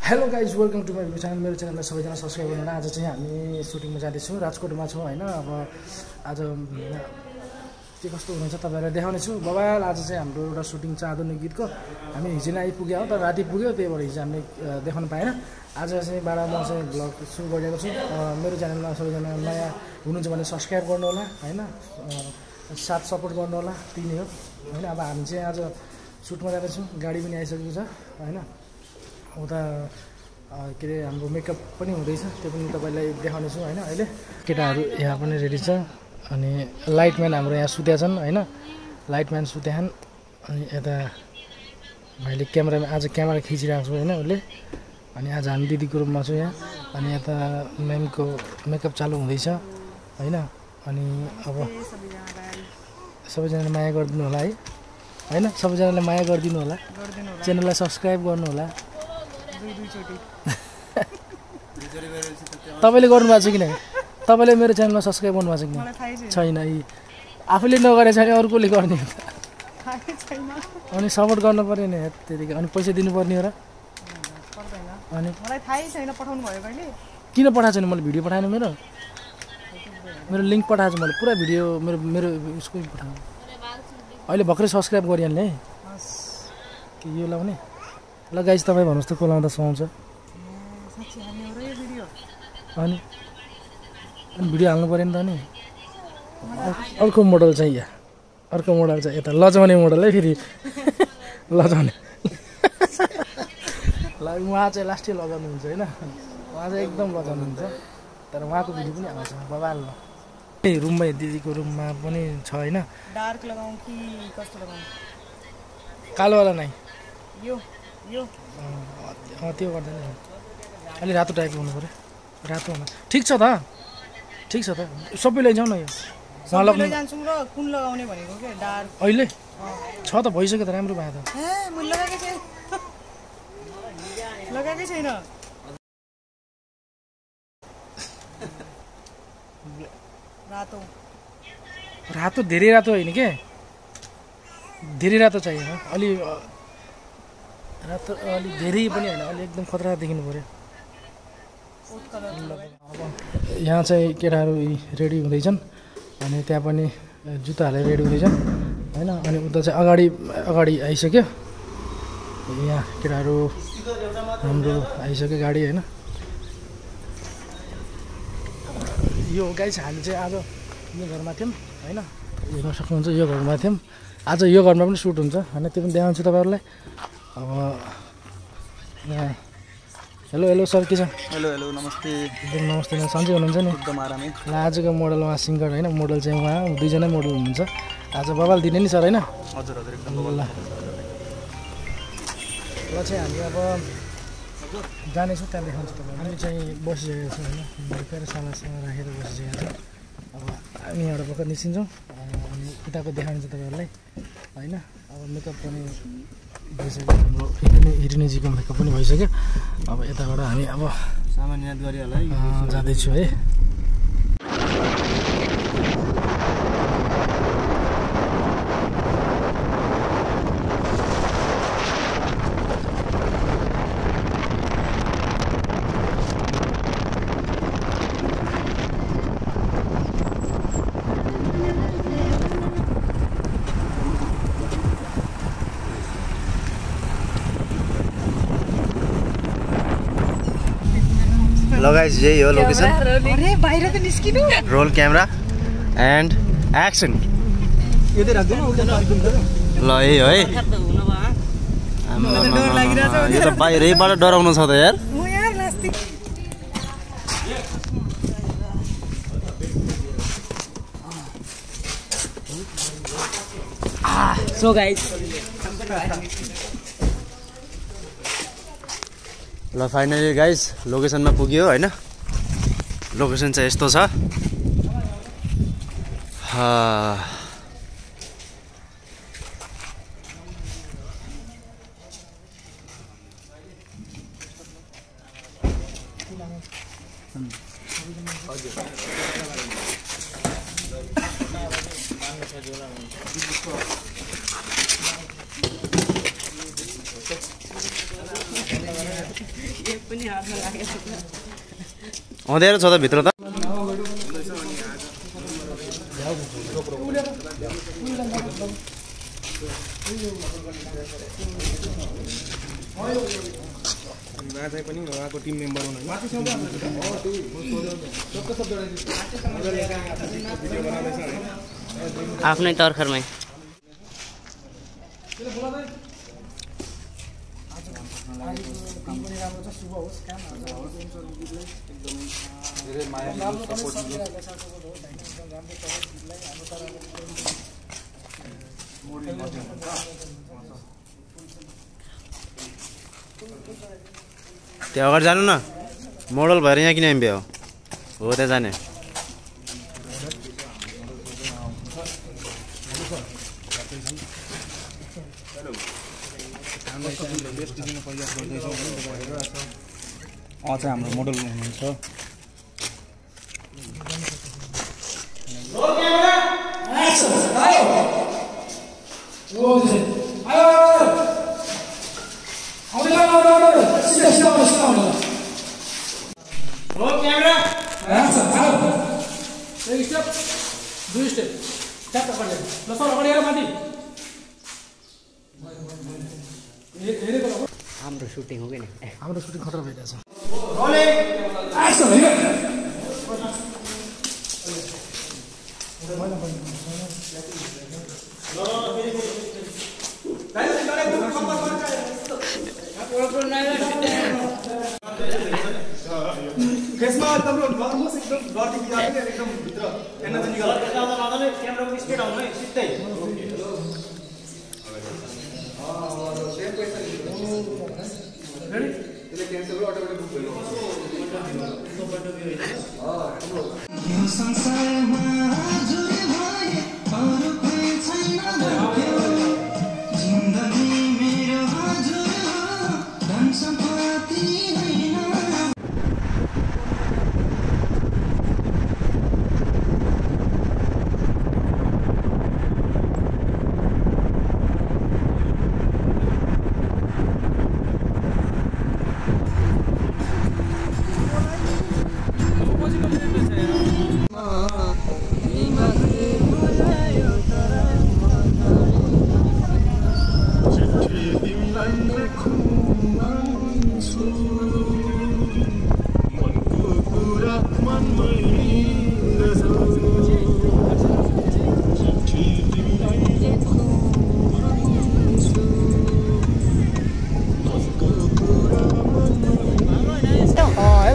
Hello guys welcome to my channel. मेरो च्यानललाई सबैजना सब्सक्राइब गर्नु। आज चाहिँ हामी सुटिङमा जाँदैछौँ, राजकोटमा छौँ होइन। अब आज के कस्तो हुनुहुन्छ तपाईँहरूलाई देखाउनेछु। बबाल आज चाहिँ हाम्रो एउटा सुटिङ छ आधुनिक गीतको। हामी हिजो नै आइपुग्यो हो, तर राति पुग्यो, त्यही भएर हिजो हामीले देखाउनु पाएन। आज चाहिँ म चाहिँ भ्लग सुरु गरिरहेको छु। मेरो च्यानलमा सबैजना नयाँ हुनुहुन्छ भने सब्सक्राइब गर्नु होला होइन, साथ सपोर्ट गर्नु होला, त्यही नै हो होइन। अब हामी चाहिँ आज सुटमा जाँदैछौँ, गाडी पनि आइसकेको छ होइन। उता के अरे हाम्रो मेकअप पनि हुँदैछ, त्यो पनि तपाईँलाई देखाउनेछु होइन। अहिले केटाहरू यहाँ पनि रेडी छ, अनि लाइटम्यान हाम्रो यहाँ सुत्या छन् होइन। लाइटम्यान सुत्याछन्, अनि यता भाइले आज क्यामेरा खिचिरहेको छु होइन उसले। अनि आज हामी दिदीको रुममा छु यहाँ, अनि यता म्यामको मेकअप चालु हुँदैछ होइन। अनि अब सबैजनाले माया गरिदिनु होला है होइन, सबैजनाले माया गरिदिनु होला, च्यानललाई सब्सक्राइब गर्नु होला। तपाईँले गर्नुभएको छ कि नै? तपाईँले मेरो च्यानलमा सब्सक्राइब गर्नुभएको छ कि छैन? आफूले नगरे छैन अर्कोले गर्ने अनि सपोर्ट गर्नु पऱ्यो नि त्यतिकै। अनि पैसा दिनुपर्ने हो र? अनि किन पठाएको छैन? मैले भिडियो पठाएन, मेरो लिङ्क पठाएको छु मैले, पुरा भिडियो मेरो उसको पठाएँ। अहिले भर्खरै सब्सक्राइब गरिहाल्ने है कि यो लाउने ल गाइज। तपाईँ भन्नुहोस् त को लाउँदा सुहाउँछ? अनि भिडियो हाल्नु पऱ्यो नि त। अनि अर्को मोडल चाहिँ यहाँ, अर्को मोडल चाहिँ यता लजाउने मोडल है फेरि लजाउने उहाँ चाहिँ लास्टै लगाउनुहुन्छ होइन, उहाँ चाहिँ एकदम लगाउनुहुन्छ। तर उहाँको भिडियो पनि आउँछ बबाल। रुममा दिदीको रुममा पनि छ होइन। डार्क लगाउँ कि कस्तो लगाउँ? कालोवाला नै यो त्यो गर्दैन, अलि रातो टाइपको हुनु पऱ्यो। रातो हुनु ठिक छ त, ठिक छ त, सबै लैजाउँ न। यो जान्छौँ र कुन लगाउने भनेको के? डार्क अहिले छ त, भइसक्यो त, राम्रो भयो त। लगाएकै छैन। रातो धेरै रातो होइन के, धेरै रातो चाहिएन, अलि रातो, अलि धेरै पनि होइन, अलि एकदम खतरा देखिनु पऱ्यो। अब यहाँ चाहिँ केटाहरू रेडी हुँदैछन्, अनि त्यहाँ पनि जुत्ता हालेर रेडी हुँदैछन् होइन। अनि उता चाहिँ अगाडि आइसक्यो, यहाँ केटाहरू हाम्रो आइसक्यो गाडी होइन। यो गाइस हामी चाहिँ आज यो घरमा थियौँ होइन, हेर्न सक्नुहुन्छ यो घरमा थियौँ। आज यो घरमा पनि सुट हुन्छ होइन, त्यो पनि देखाउँछु तपाईँहरूलाई। अब यहाँ हेलो सर, के छ? हेलो नमस्ते। एकदम नमस्ते, सन्चै हुनुहुन्छ नि? एकदम आरामै। ल आजको मोडल उहाँ सिङ्गर होइन, मोडल चाहिँ उहाँ दुईजना मोडल हुनुहुन्छ। आज बबाल दिने नि सर होइन? हजुर एकदम। ल चाहिँ हामी अब जानेछौँ, त्यहाँ देखाउँछु तपाईँलाई। हामी चाहिँ बसिसकेको छौँ होइन, भर्खर सालासँग राखेर बसिसकेको छौँ। अब हामी यहाँबाट भर्खर निस्किन्छौँ, अनि उताको देखाउँछु तपाईँहरूलाई होइन। अब मेकअप पनि भइसक्यो, हाम्रो हिरिनीजीको मेकअप पनि भइसक्यो। अब यताबाट हामी अब सामान याद गरिहाल्नु है, जाँदैछु है। गाइस यही हो लोकेसन। बाहिर त निस्किनु। Roll camera and action. यो त राख्दैन, ल यही हो है। यो त बाहिरैबाट डराउनु छ त यार। सो गाइस ल फाइनली गाइस लोकेसनमा पुग्यो होइन। लोकेसन चाहिँ यस्तो छ। अँध्यारो छ त भित्र त राजा पनि उहाँको टिम मेम्बर हुनुहुन्छ आफ्नै तर्खरमै त्यो अगाडि जानु न मोडल भएर यहाँ किन आइम्बे हो त्यहाँ जाने चाहिँ हाम्रो मोडल हुनुहुन्छ हाम्रो सुटिङ हो कि नि हाम्रो सुटिङ खतरा भइरहेछ फेसमा एकदम नर्मस एकदम गर्दै बिगार्दै एकदम भित्र एनर्जी निकाल्दै क्यामेराको स्पिड आउनु है सिधै त्यसले क्यान्सर अटोमेटिक बुक भयो संसारमा जुरे भए अरु कोही छैन जिन्दगी मेरो हजुर धन सम्पत्ति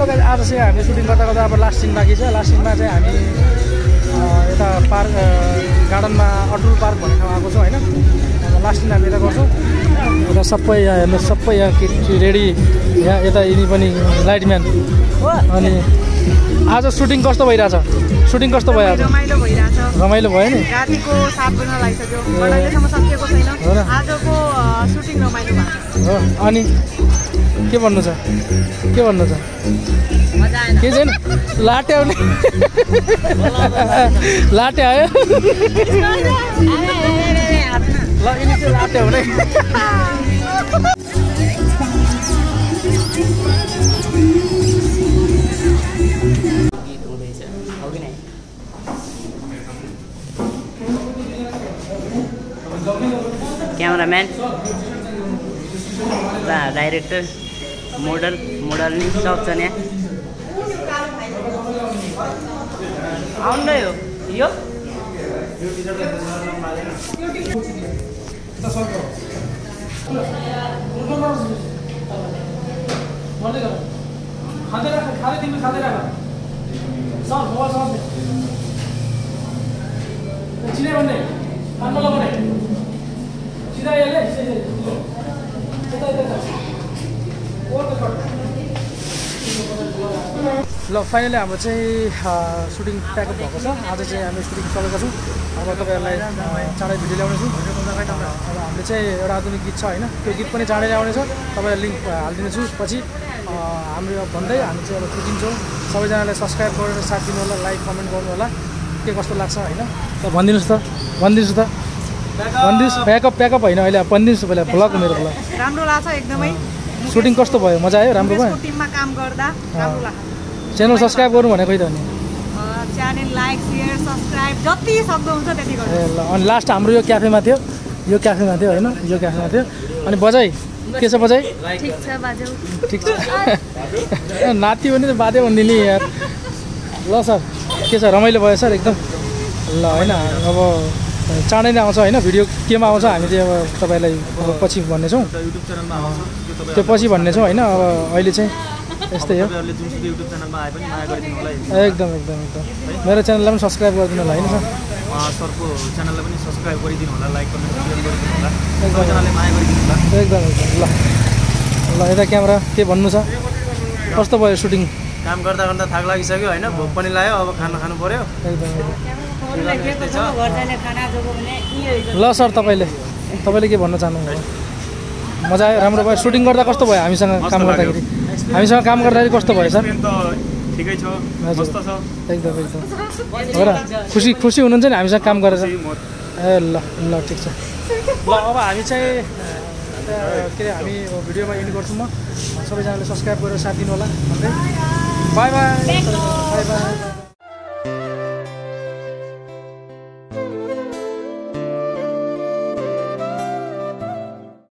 होइन आज चाहिँ हामी सुटिङ गर्दा गर्दा अब लास्ट सिन बाँकी छ लास्ट सिनमा चाहिँ हामी यता पार्क गार्डनमा अटुल पार्क भन्ने ठाउँ आएको छौँ होइन लास्ट सिन हामी यता गर्छौँ यता सबै हेर्नु सबै यहाँ केटी रेडी यहाँ यता यिनी पनि लाइटम्यान अनि आज सुटिङ कस्तो भइरहेछ सुटिङ कस्तो भयो आज रमाइलो भइरहेछ रमाइलो भयो नि रातिको 7 बज्न लागिसक्यो अहिलेसम्म सकिएको छैन आजको सुटिङ रमाइलो भएको हो अनि के भन्नु छ के छैन लाटे आउने लाटे आयो ल यिनी चाहिँ लाटे आउने क्यामेराम्यान डाइरेक्टर मोडल सब छ यहाँ आउँदै हो यो ल फाइनली हाम्रो चाहिँ सुटिङ प्याकअप भएको छ आज चाहिँ हामी सुटिङ सकेका छौँ अब तपाईँहरूलाई चाँडै भिडियो ल्याउनेछु अब हामीले चाहिँ एउटा आधुनिक गीत छ होइन त्यो गीत पनि चाँडै ल्याउनेछ तपाईँलाई लिङ्क हालिदिनेछु पछि हाम्रो भन्दै हामी चाहिँ अब छुट्टिन्छौँ सबैजनालाई सब्सक्राइब गरेर साथ दिनु होला लाइक कमेन्ट गर्नु होला के कस्तो लाग्छ होइन त भनिदिनुहोस् त प्याकअप होइन अहिले भनिदिनुहोस् पहिला भ्लग मेरो भ्लग राम्रो लाग्छ एकदमै सुटिङ कस्तो भयो मजा आयो राम्रो भयो मुकेशको टिममा काम गर्दा राम्रो लाग्यो च्यानल सब्सक्राइब गर्नु भनेको त नि च्यानल लाइक सेयर सब्सक्राइब जति सक्दो हुन्छ त्यति गर्नु ए ल अनि लास्ट हाम्रो यो क्याफेमा थियो होइन यो क्याफेमा थियो अनि बजाइ के छ बजाइ ठिक छ बाजौ ठिक छ नाति पनि त बाध्य भनिदिने यार ल सर के छ रमाइलो भयो सर एकदम ल होइन अब चाँडै नै आउँछ होइन भिडियो केमा आउँछ हामी चाहिँ अब तपाईँलाई अब पछि भन्नेछौँ युट्युब च्यानलमा आउँछ त्यो पछि भन्नेछौँ होइन अब अहिले चाहिँ यस्तै हो तपाईँहरूले जुनसुकै युट्युब च्यानलमा आए पनि माया गरिदिनु होला एकदम मेरो च्यानललाई पनि सब्सक्राइब गरिदिनु होला होइन सर सरको च्यानललाई पनि सब्सक्राइब गरिदिनु होला लाइक कमेन्ट सेयर गरिदिनु होला सबैजनाले माया गरिदिनु होला एकदम ल यता क्यामेरा के भन्नु छ कस्तो भयो सुटिङ काम गर्दा गर्दा थाक लागिसक्यो होइन भोक पनि लाग्यो अब खाना खानु पर्यो एकदम यस्तै छ घरजाने खाना जोको भने ल सर तपाईँले के भन्न चाहनुहुन्छ मजा आयो राम्रो भयो सुटिङ गर्दा कस्तो भयो हामीसँग काम गर्दाखेरि कस्तो भयो सर ठिकै छ मस्त छ एकदम हो र खुसी हुनुहुन्छ नि हामीसँग काम गरेर ए ल ठिक छ ल अब हामी चाहिँ के अरे हामी भिडियोमा एन्ड गर्छौँ म सबैजनाले सब्सक्राइब गरेर साथ दिनु होला भन्दै बाई